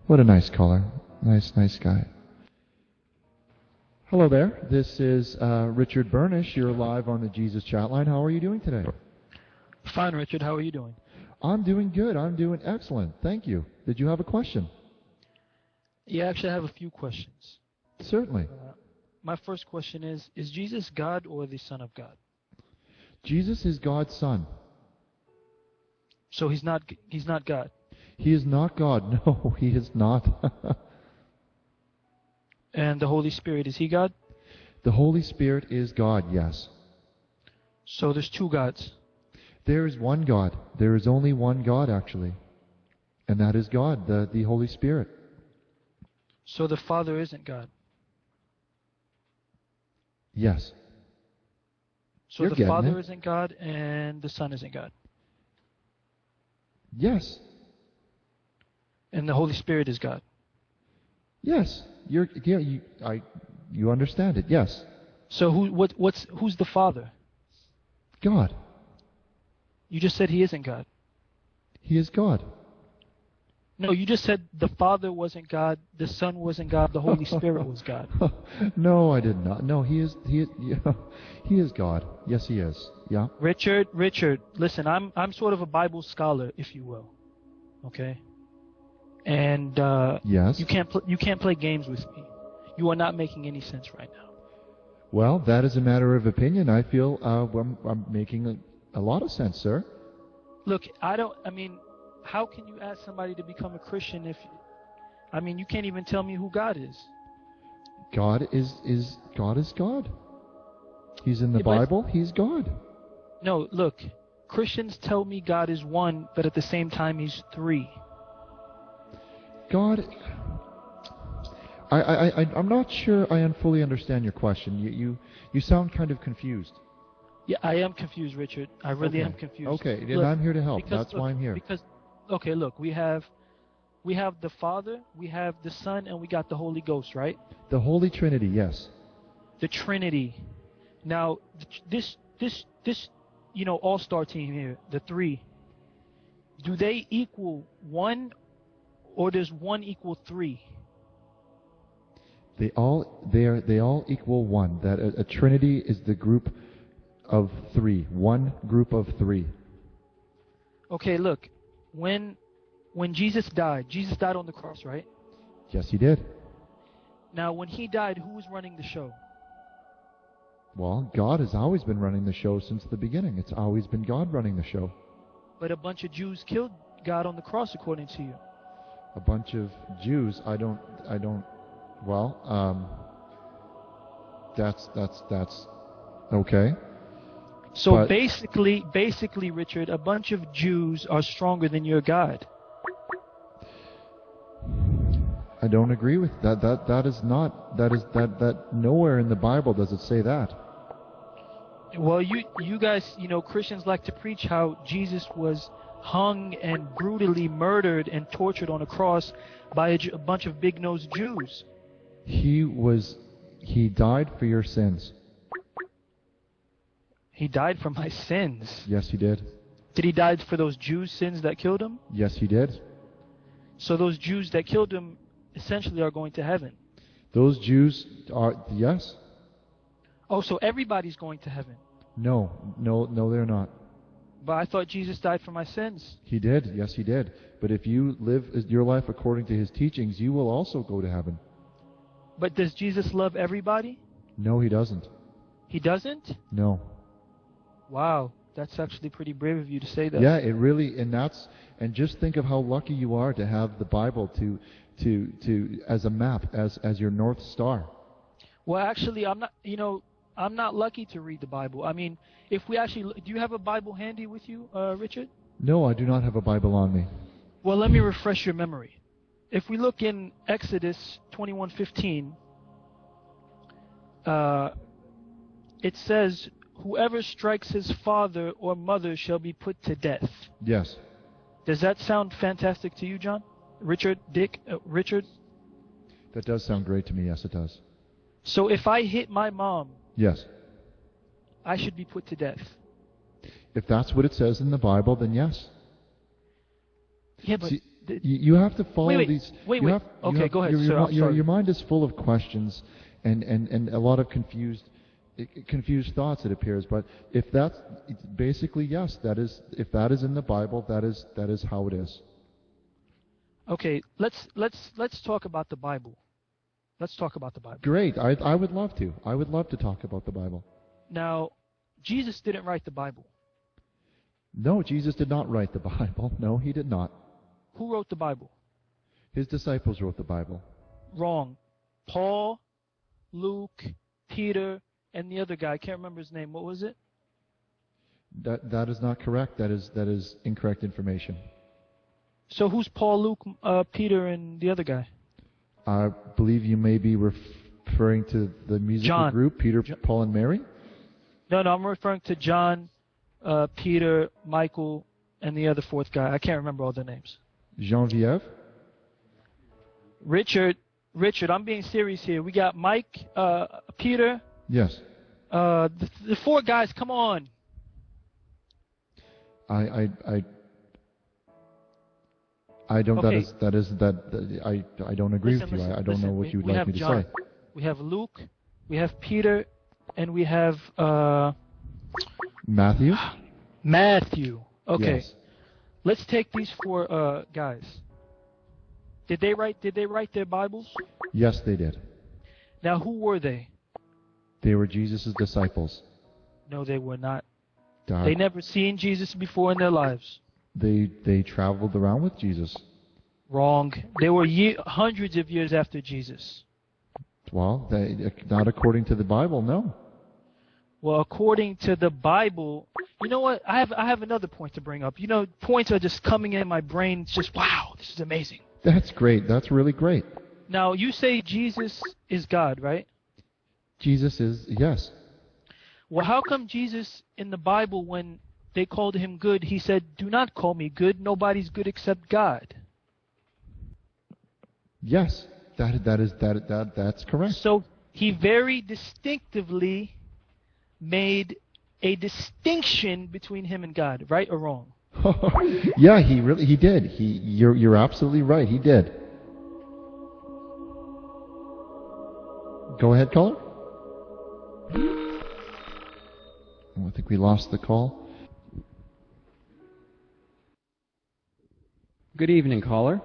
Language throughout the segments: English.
What a nice caller. Nice guy. Hello there. This is Richard Burnish. You're live on the Jesus Chat Line. How are you doing today? Fine, Richard. How are you doing? I'm doing good. I'm doing excellent. Thank you. Did you have a question? Yeah, actually, I have a few questions. Certainly. My first question is Jesus God or the Son of God? Jesus is God's Son. So he's not God? He is not God. No, he is not. And the Holy Spirit, is he God? The Holy Spirit is God, yes. So there's two gods? There is one God. There is only one God, actually. And that is God, the Holy Spirit. So the Father isn't God? Yes. So You're the Father it. isn't God and the Son isn't God? Yes. And the Holy Spirit is God? Yes. You understand it, yes. So who's the Father? God. You just said he isn't God. He is God. No, you just said the Father wasn't God, the Son wasn't God, the Holy Spirit was God. No, I did not. No, he is God. Yes, he is. Yeah. Richard, listen, I'm sort of a Bible scholar, if you will. Okay? And yes. You can't play games with me. You are not making any sense right now. Well, that is a matter of opinion. I feel I'm making a lot of sense, sir. Look, how can you ask somebody to become a Christian if you can't even tell me who God is? God is God. He's in the Bible. He's God. No, look, Christians tell me God is one, but at the same time he's three. God, I'm not sure I fully understand your question. You sound kind of confused. Yeah, I am confused, Richard. I really am confused. Okay, and I'm here to help. That's why I'm here. Okay, look, we have the Father, we have the Son, and we got the Holy Ghost, right? The Holy Trinity, yes. The Trinity. Now, this all-star team here, the three, do they equal one, or does one equal three? They all equal one. That a Trinity is the group of three. One group of three. Okay, look. When Jesus died on the cross, right? Yes, he did. Now, when he died, who was running the show? Well, God has always been running the show since the beginning. It's always been God running the show. But a bunch of Jews killed God on the cross, according to you. A bunch of Jews? That's okay. So basically, Richard, a bunch of Jews are stronger than your God. I don't agree with that. That nowhere in the Bible does it say that. Well, you guys, Christians like to preach how Jesus was hung and brutally murdered and tortured on a cross by a bunch of big-nosed Jews. He died for your sins. He died for my sins. Yes, he did. Did he die for those Jews' sins that killed him? Yes, he did. So those Jews that killed him essentially are going to heaven. Those Jews are, yes. Oh, so everybody's going to heaven? No, they're not. But I thought Jesus died for my sins. He did. Yes, he did. But if you live your life according to his teachings, you will also go to heaven. But does Jesus love everybody? No, he doesn't. He doesn't? No. Wow, that's actually pretty brave of you to say that. Yeah, it really, and just think of how lucky you are to have the Bible to as a map, as your North Star. Well, actually, I'm not lucky to read the Bible. Do you have a Bible handy with you, Richard? No, I do not have a Bible on me. Well, let me refresh your memory. If we look in Exodus 21:15, it says, "Whoever strikes his father or mother shall be put to death." Yes. Does that sound fantastic to you, John? Richard? That does sound great to me. Yes, it does. So if I hit my mom, yes, I should be put to death. If that's what it says in the Bible, then yes. Yeah, but You have to follow these. Wait. Okay, go ahead, sir. I'm sorry. Your mind is full of questions and a lot of confused thoughts, it appears. But if that's basically, yes, that is, if that is in the Bible, that is how it is. Okay, let's talk about the Bible. Let's talk about the Bible. Great. I would love to. I would love to talk about the Bible. Now, Jesus didn't write the Bible. No, Jesus did not write the Bible. No, he did not. Who wrote the Bible? His disciples wrote the Bible. Wrong. Paul, Luke, Peter, and the other guy. I can't remember his name. What was it? That is not correct. That is incorrect information. So who's Paul, Luke, Peter, and the other guy? I believe you may be referring to the musical group, Peter, Paul, and Mary? No, I'm referring to John, Peter, Michael, and the other fourth guy. I can't remember all their names. Geneviève? Richard, I'm being serious here. We got Mike, Peter. Yes. The four guys, come on. I don't. Okay. I don't agree with you. I don't know what you would like me to say. We have Luke, we have Peter, and we have Matthew. Matthew. Okay. Yes. Let's take these four guys. Did they write their Bibles? Yes, they did. Now, who were they? They were Jesus' disciples. No, they were not. They never seen Jesus before in their lives. They traveled around with Jesus. Wrong. They were hundreds of years after Jesus. Well, not according to the Bible, no. Well, according to the Bible, you know what? I have another point to bring up. You know, points are just coming in my brain. It's just, wow, this is amazing. That's great. That's really great. Now, you say Jesus is God, right? Jesus is, yes. Well, how come Jesus in the Bible, when they called him good, he said, "Do not call me good. Nobody's good except God"? Yes, that's correct. So he very distinctively made a distinction between him and God, right or wrong? Yeah, he did. You're absolutely right. He did. Go ahead, caller. I think we lost the call. Good evening, caller.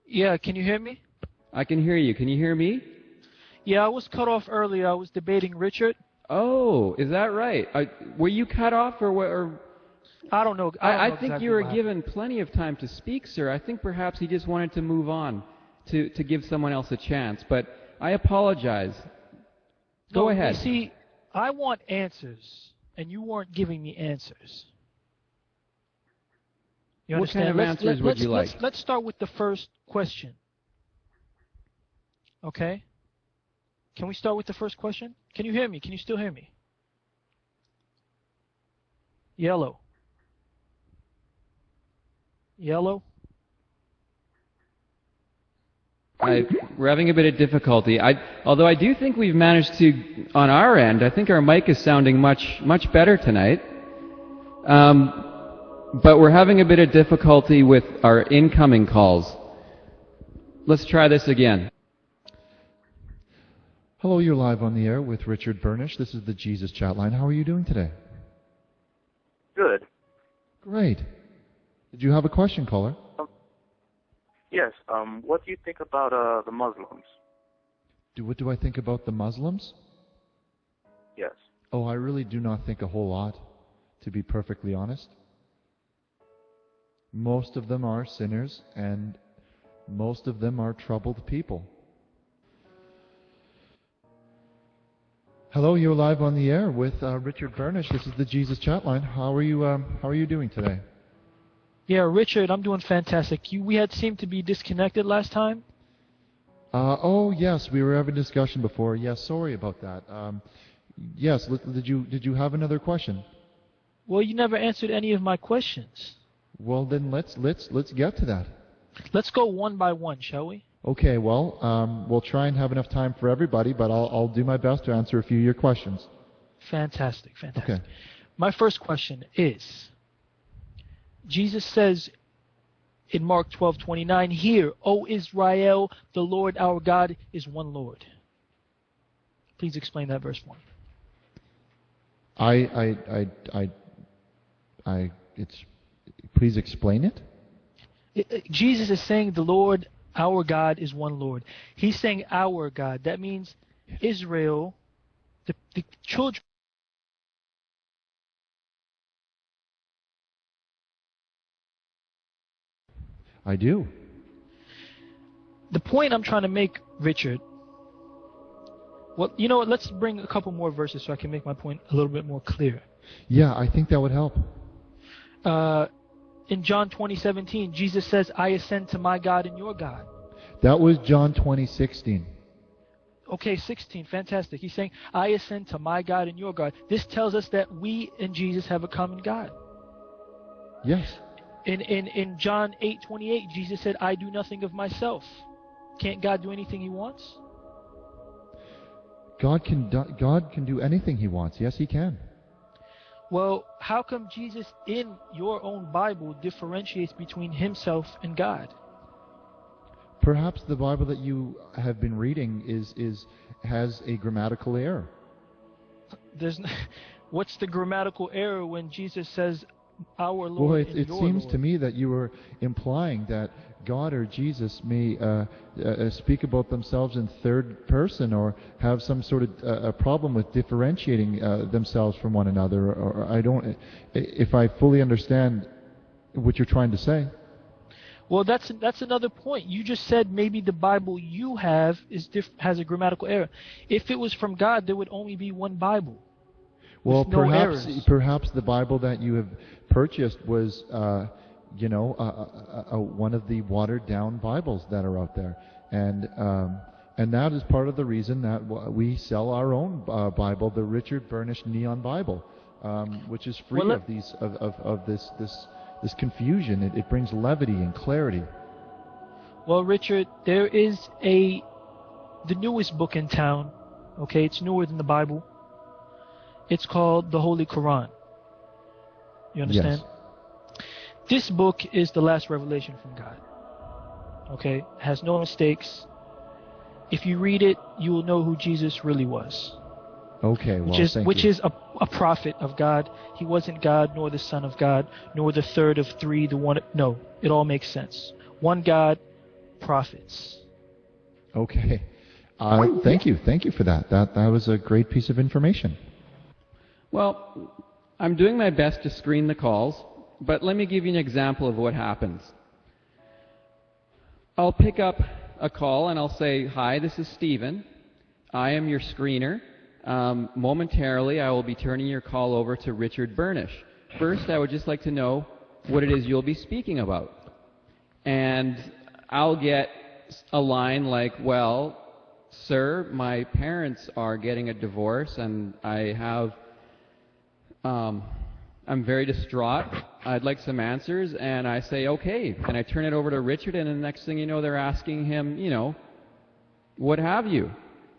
Yeah, can you hear me? I can hear you. Can you hear me? Yeah, I was cut off earlier. I was debating Richard. Oh, is that right? Were you cut off or what? I don't know. I think you were given plenty of time to speak, sir. I think perhaps he just wanted to move on to give someone else a chance. But I apologize. Go ahead. You see, I want answers, and you weren't giving me answers. You understand? What kind of answers would you like? Let's start with the first question. Okay? Can we start with the first question? Can you hear me? Can you still hear me? Yellow. Yellow? We're having a bit of difficulty. Although I do think we've managed to, on our end, I think our mic is sounding much better tonight. But we're having a bit of difficulty with our incoming calls. Let's try this again. Hello, you're live on the air with Richard Burnish. This is the Jesus Chat Line. How are you doing today? Good. Great. Did you have a question, caller? Yes. What do you think about the Muslims? What do I think about the Muslims? Yes. Oh, I really do not think a whole lot, to be perfectly honest. Most of them are sinners, and most of them are troubled people. Hello, you're live on the air with Richard Burnish. This is the Jesus Chat Line. How are you doing today? Yeah, Richard, I'm doing fantastic. We had seemed to be disconnected last time. Oh yes, we were having a discussion before. Yes, sorry about that. Yes, did you have another question? Well, you never answered any of my questions. Well, then let's get to that. Let's go one by one, shall we? Okay. Well, we'll try and have enough time for everybody, but I'll do my best to answer a few of your questions. Fantastic. Okay. My first question is, Jesus says in Mark 12:29, "Hear, O Israel, the Lord our God is one Lord." Please explain that verse for me. Please explain it. Jesus is saying the Lord our God is one Lord. He's saying our God. That means Israel, the children. I do. The point I'm trying to make, Richard, well, you know what, let's bring a couple more verses so I can make my point a little bit more clear. Yeah, I think that would help. In John 20:17, Jesus says, "I ascend to my God and your God." That was John 20:16. Okay, 16, fantastic. He's saying, "I ascend to my God and your God." This tells us that we and Jesus have a common God. Yes. In John 8:28, Jesus said, "I do nothing of myself." Can't God do anything he wants? God can do anything he wants. Yes, he can. Well, how come Jesus in your own Bible differentiates between himself and God? Perhaps the Bible that you have been reading has a grammatical error. What's the grammatical error when Jesus says, "Our Lord"? Well, and it your seems Lord? to me that you were implying that God or Jesus may speak about themselves in third person, or have some sort of a problem with differentiating themselves from one another. Or I don't. If I fully understand what you're trying to say. Well, that's another point. You just said maybe the Bible you have has a grammatical error. If it was from God, there would only be one Bible. Well, no errors. perhaps the Bible that you have purchased was, one of the watered-down Bibles that are out there, and that is part of the reason that we sell our own Bible, the Richard Burnish Neon Bible, which is free of this confusion. It brings levity and clarity. Well, Richard, there is the newest book in town. Okay, it's newer than the Bible. It's called the Holy Quran. You understand? Yes. This book is the last revelation from God. Okay? It has no mistakes. If you read it, you will know who Jesus really was. Okay, well, Which is a prophet of God. He wasn't God, nor the Son of God, nor the third of three, the one. No, it all makes sense. One God, prophets. Okay. Thank you for that. That was a great piece of information. Well, I'm doing my best to screen the calls, but let me give you an example of what happens. I'll pick up a call and I'll say, "Hi, this is Stephen. I am your screener. Momentarily, I will be turning your call over to Richard Burnish. First, I would just like to know what it is you'll be speaking about." And I'll get a line like, "Well, sir, my parents are getting a divorce and I'm very distraught. I'd like some answers." And I say, "Okay." And I turn it over to Richard, and the next thing you know, they're asking him, what have you.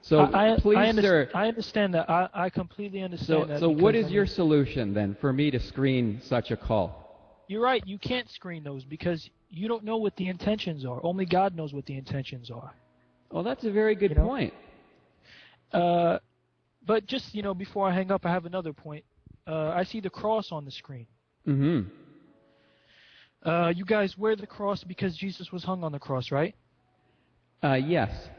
So please, sir. I understand that. I completely understand that. So what is your solution then for me to screen such a call? You're right. You can't screen those because you don't know what the intentions are. Only God knows what the intentions are. Well, that's a very good point. But just, before I hang up, I have another point. I see the cross on the screen. Mm-hmm. You guys wear the cross because Jesus was hung on the cross, right? Yes.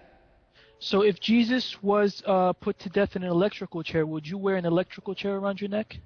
So if Jesus was put to death in an electrical chair, would you wear an electrical chair around your neck?